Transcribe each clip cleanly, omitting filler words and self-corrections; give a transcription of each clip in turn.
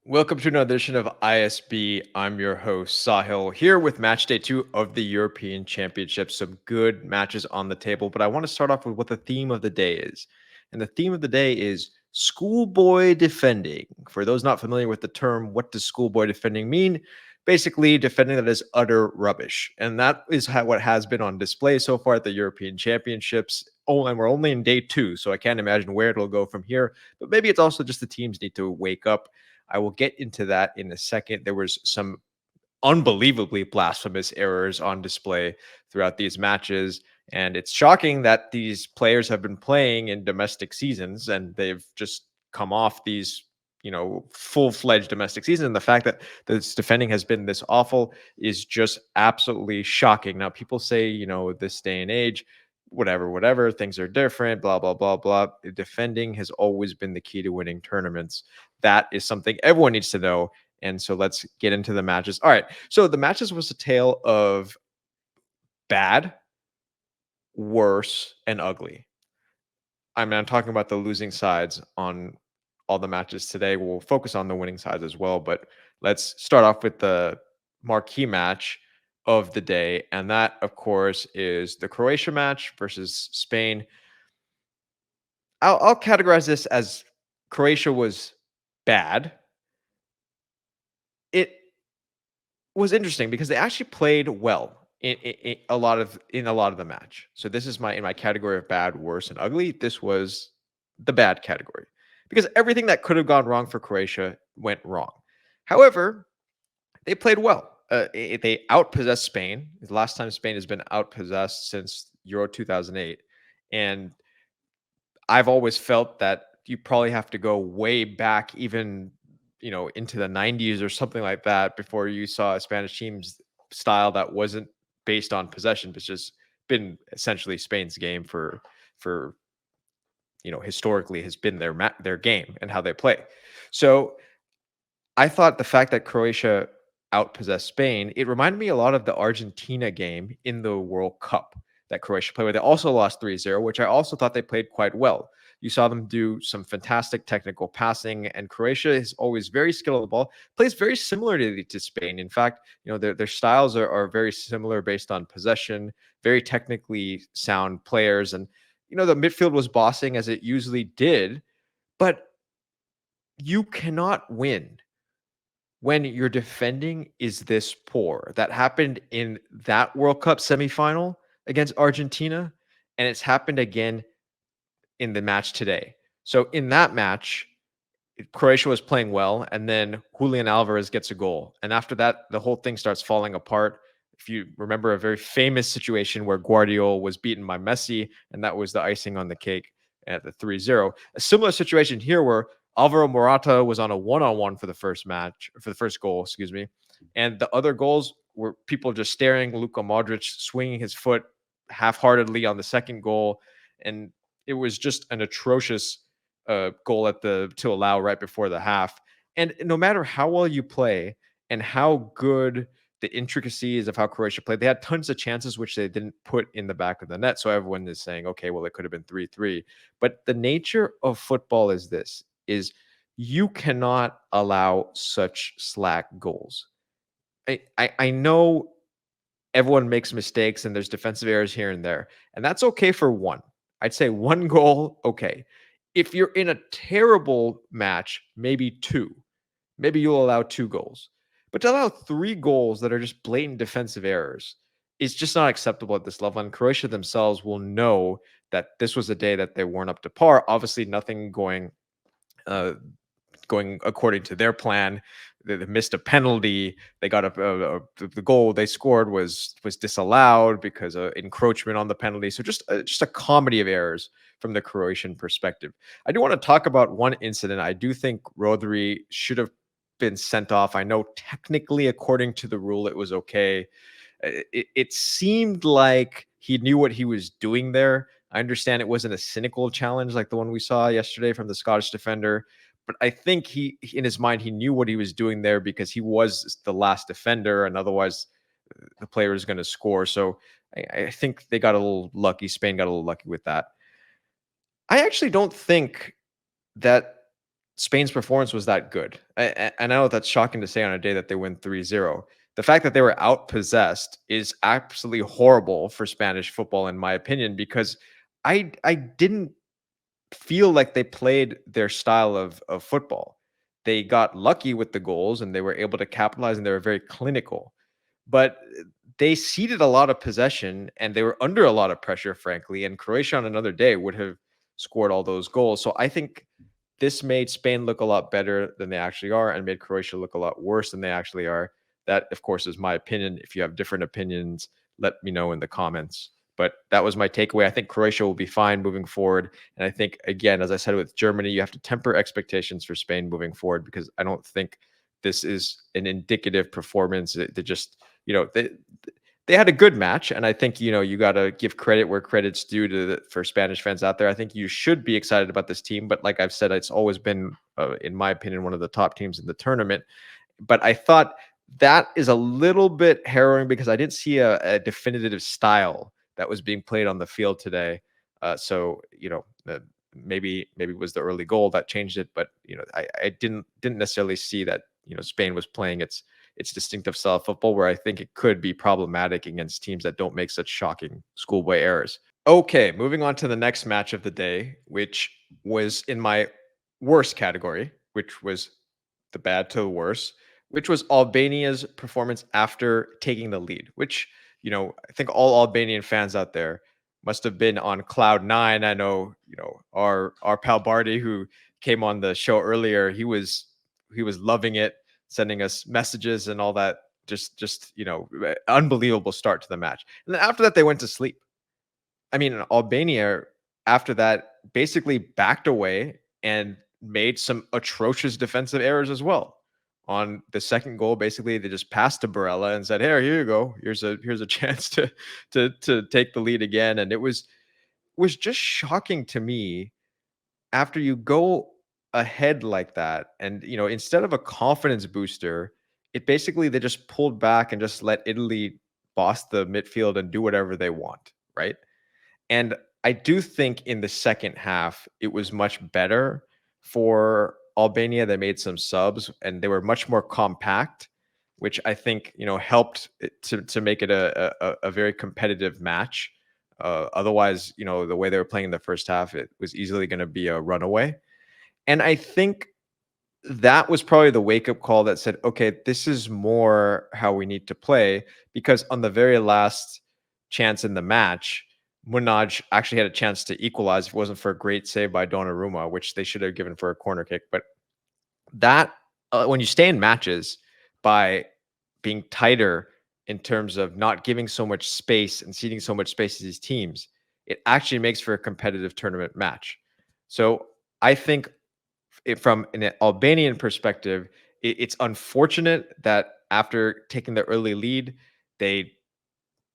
Welcome to another edition of ISB. I'm your host, Sahil, here with match day 2 of the European Championship. Some good matches on the table, but I want to start off with what the theme of the day is. And the theme of the day is schoolboy defending. For those not familiar with the term, what does schoolboy defending mean? Basically, defending that is utter rubbish. And that is what has been on display so far at the European Championships. Oh, and we're only in day 2, so I can't imagine where it'll go from here. But maybe it's also just the teams need to wake up. I will get into that in a second. There was some unbelievably blasphemous errors on display throughout these matches. And it's shocking that these players have been playing in domestic seasons and they've just come off these, full-fledged domestic seasons. And the fact that this defending has been this awful is just absolutely shocking. Now, people say, this day and age, whatever, things are different, blah, blah, blah, blah. Defending has always been the key to winning tournaments. That is something everyone needs to know. And so let's get into the matches. All right. So the matches was a tale of bad, worse, and ugly. I'm talking about the losing sides on all the matches today. We'll focus on the winning sides as well. But let's start off with the marquee match of the day. And that, of course, is the Croatia match versus Spain. I'll categorize this as Croatia was bad. It was interesting because they actually played well in a lot of the match. So this is in my category of bad, worse, and ugly. This was the bad category because everything that could have gone wrong for Croatia went wrong. However, they played well. They outpossessed Spain. The last time Spain has been outpossessed since Euro 2008, and I've always felt that you probably have to go way back, even into the 90s or something like that, before you saw a Spanish team's style that wasn't based on possession, but just been essentially Spain's game for historically has been their game and how they play. So I thought the fact that Croatia outpossessed Spain, it reminded me a lot of the Argentina game in the World Cup that Croatia played with. They also lost 3-0, which I also thought they played quite well. You saw them do some fantastic technical passing, and Croatia is always very skilled on the ball, plays very similarly to Spain. In fact, their styles are very similar based on possession, very technically sound players. And, the midfield was bossing as it usually did, but you cannot win when your defending is this poor. That happened in that World Cup semifinal against Argentina, and it's happened again in the match today. So in that match, Croatia was playing well, and then Julian Alvarez gets a goal. And after that, the whole thing starts falling apart. If you remember a very famous situation where Guardiola was beaten by Messi, and that was the icing on the cake at the 3-0. A similar situation here where Alvaro Morata was on a one-on-one for the first goal, excuse me. And the other goals were people just staring, Luka Modric swinging his foot half-heartedly on the second goal. And it was just an atrocious goal to allow right before the half. And no matter how well you play and how good the intricacies of how Croatia played, they had tons of chances which they didn't put in the back of the net. So everyone is saying, okay, well, it could have been 3-3. But the nature of football is this, is you cannot allow such slack goals. I know everyone makes mistakes and there's defensive errors here and there, and that's okay for one. I'd say one goal, okay. If you're in a terrible match, maybe two. Maybe you'll allow 2 goals. But to allow 3 goals that are just blatant defensive errors is just not acceptable at this level. And Croatia themselves will know that this was a day that they weren't up to par. Obviously, nothing going according to their plan. They missed a penalty. They got the goal they scored was disallowed because of encroachment on the penalty. So just a comedy of errors from the Croatian perspective. I do want to talk about one incident. I do think Rodri should have been sent off. I know technically, according to the rule, it was okay. It seemed like he knew what he was doing there. I understand it wasn't a cynical challenge like the one we saw yesterday from the Scottish defender, but I think he in his mind, he knew what he was doing there because he was the last defender, and otherwise the player is going to score. So I think they got a little lucky. Spain got a little lucky with that. I actually don't think that Spain's performance was that good. I know that's shocking to say on a day that they win 3-0. The fact that they were outpossessed is absolutely horrible for Spanish football, in my opinion, because I didn't feel like they played their style of football. They got lucky with the goals and they were able to capitalize and they were very clinical. But they ceded a lot of possession and they were under a lot of pressure, frankly. And Croatia on another day would have scored all those goals. So I think this made Spain look a lot better than they actually are and made Croatia look a lot worse than they actually are. That, of course, is my opinion. If you have different opinions, let me know in the comments. But that was my takeaway. I think Croatia will be fine moving forward. And I think, again, as I said with Germany, you have to temper expectations for Spain moving forward because I don't think this is an indicative performance. They just, they had a good match, and I think you got to give credit where credit's due for Spanish fans out there. I think you should be excited about this team, but like I've said, it's always been, in my opinion, one of the top teams in the tournament. But I thought that is a little bit harrowing because I didn't see a definitive style that was being played on the field today. So maybe it was the early goal that changed it, but I didn't necessarily see that Spain was playing its distinctive style of football, where I think it could be problematic against teams that don't make such shocking schoolboy errors. Okay, moving on to the next match of the day, which was in my worst category, which was the bad to the worst, which was Albania's performance after taking the lead, which, I think all Albanian fans out there must have been on cloud nine. I know, our pal Barty, who came on the show earlier, he was loving it, sending us messages and all that. Just unbelievable start to the match. And then after that, they went to sleep. I mean, Albania after that basically backed away and made some atrocious defensive errors as well. On the second goal, basically they just passed to Barella and said, "Here you go. Here's a chance to take the lead again." And it was just shocking to me after you go ahead like that, and instead of a confidence booster, it basically they just pulled back and just let Italy boss the midfield and do whatever they want, right? And I do think in the second half, it was much better for Albania. They made some subs and they were much more compact, which I think, helped to make it a very competitive match. Otherwise, the way they were playing in the first half, it was easily going to be a runaway. And I think that was probably the wake up call that said, okay, this is more how we need to play. Because on the very last chance in the match, Munaj actually had a chance to equalize if it wasn't for a great save by Donnarumma, which they should have given for a corner kick. But that, when you stay in matches by being tighter in terms of not giving so much space and ceding so much space to these teams, it actually makes for a competitive tournament match. So I think from an Albanian perspective, it's unfortunate that after taking the early lead, they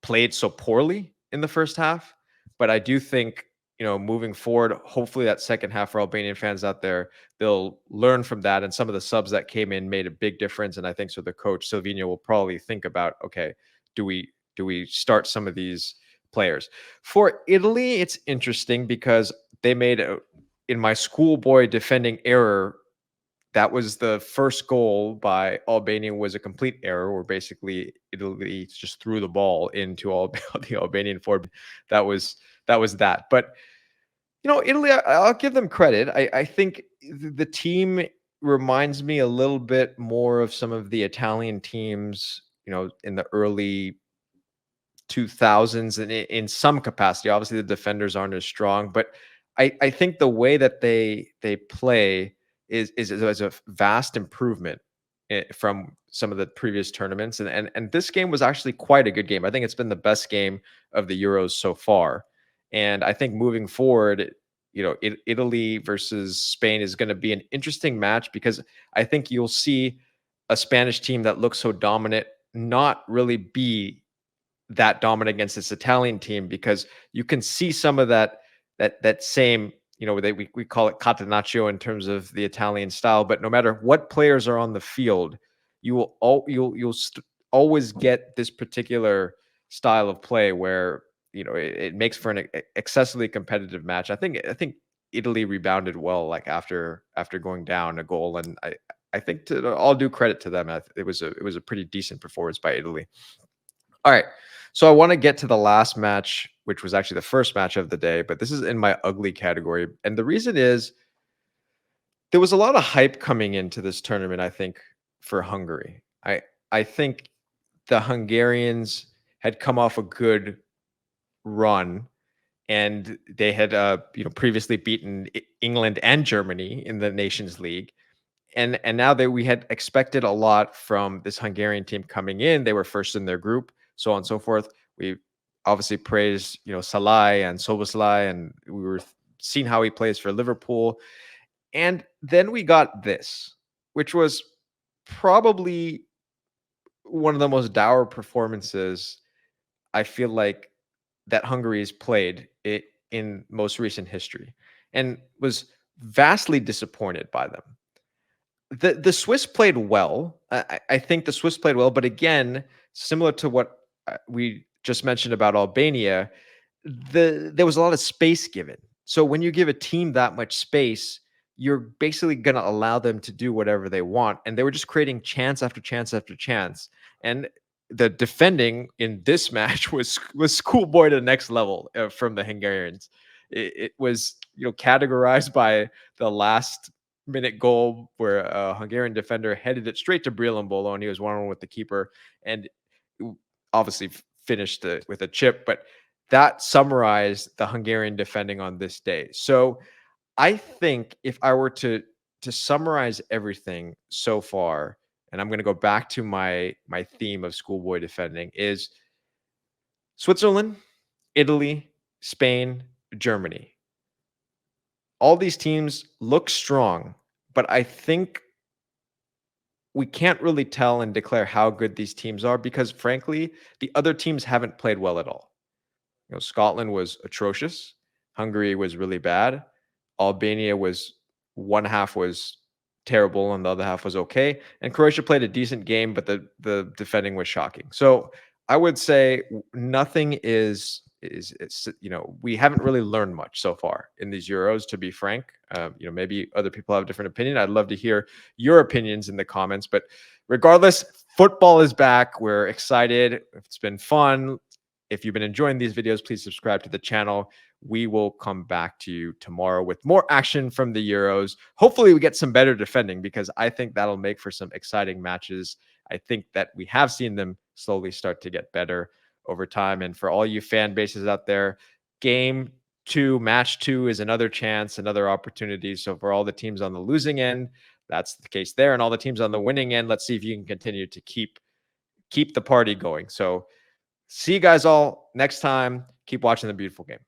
played so poorly in the first half. But I do think, moving forward, hopefully that second half for Albanian fans out there, they'll learn from that. And some of the subs that came in made a big difference. And I think so the coach Silvino will probably think about, okay, do we start some of these players? For Italy, it's interesting because they made in my schoolboy defending error, that was the first goal by Albania was a complete error where basically Italy just threw the ball into all the Albanian forward. That was that. But Italy, I'll give them credit. I think the team reminds me a little bit more of some of the Italian teams, in the early 2000s and in some capacity. Obviously, the defenders aren't as strong, but I think the way that they play is a vast improvement from some of the previous tournaments. And this game was actually quite a good game. I think it's been the best game of the Euros so far. And I think moving forward, Italy versus Spain is going to be an interesting match because I think you'll see a Spanish team that looks so dominant not really be that dominant against this Italian team, because you can see some of that same, we call it catenaccio in terms of the Italian style. But no matter what players are on the field, you'll always get this particular style of play where it makes for an excessively competitive match. I think Italy rebounded well, like after going down a goal, and I think to all due credit to them, it was a pretty decent performance by Italy. All right, so I want to get to the last match, which was actually the first match of the day, but this is in my ugly category, and the reason is there was a lot of hype coming into this tournament. I think for Hungary, I think the Hungarians had come off a good run and they had previously beaten England and Germany in the Nations League, and now that we had expected a lot from this Hungarian team coming in. They were first in their group, so on and so forth. We obviously praised Salai and Soboslai, and we were seeing how he plays for Liverpool. And then we got this, which was probably one of the most dour performances I feel like that Hungary has played it in most recent history, and was vastly disappointed by them. The Swiss played well. I think the Swiss played well, but again, similar to what we just mentioned about Albania, there was a lot of space given. So when you give a team that much space, you're basically going to allow them to do whatever they want, and they were just creating chance after chance after chance. And the defending in this match was schoolboy to the next level from the Hungarians. It was categorized by the last minute goal where a Hungarian defender headed it straight to Brillambolo, and he was one-on-one with the keeper, and obviously finished with a chip. But that summarized the Hungarian defending on this day. So I think if I were to summarize everything so far, and I'm going to go back to my theme of schoolboy defending, is Switzerland, Italy, Spain, Germany. All these teams look strong, but I think we can't really tell and declare how good these teams are because, frankly, the other teams haven't played well at all. Scotland was atrocious. Hungary was really bad. Albania was one half was terrible and the other half was okay. And Croatia played a decent game, but the defending was shocking. So I would say nothing is we haven't really learned much so far in these Euros, to be frank. Maybe other people have a different opinion. I'd love to hear your opinions in the comments. But regardless, football is back. We're excited. It's been fun. If you've been enjoying these videos, please subscribe to the channel. We will come back to you tomorrow with more action from the Euros. Hopefully we get some better defending because I think that'll make for some exciting matches. I think that we have seen them slowly start to get better over time. And for all you fan bases out there, game 2, match 2 is another chance, another opportunity. So for all the teams on the losing end, that's the case there. And all the teams on the winning end, let's see if you can continue to keep the party going. So see you guys all next time. Keep watching the beautiful game.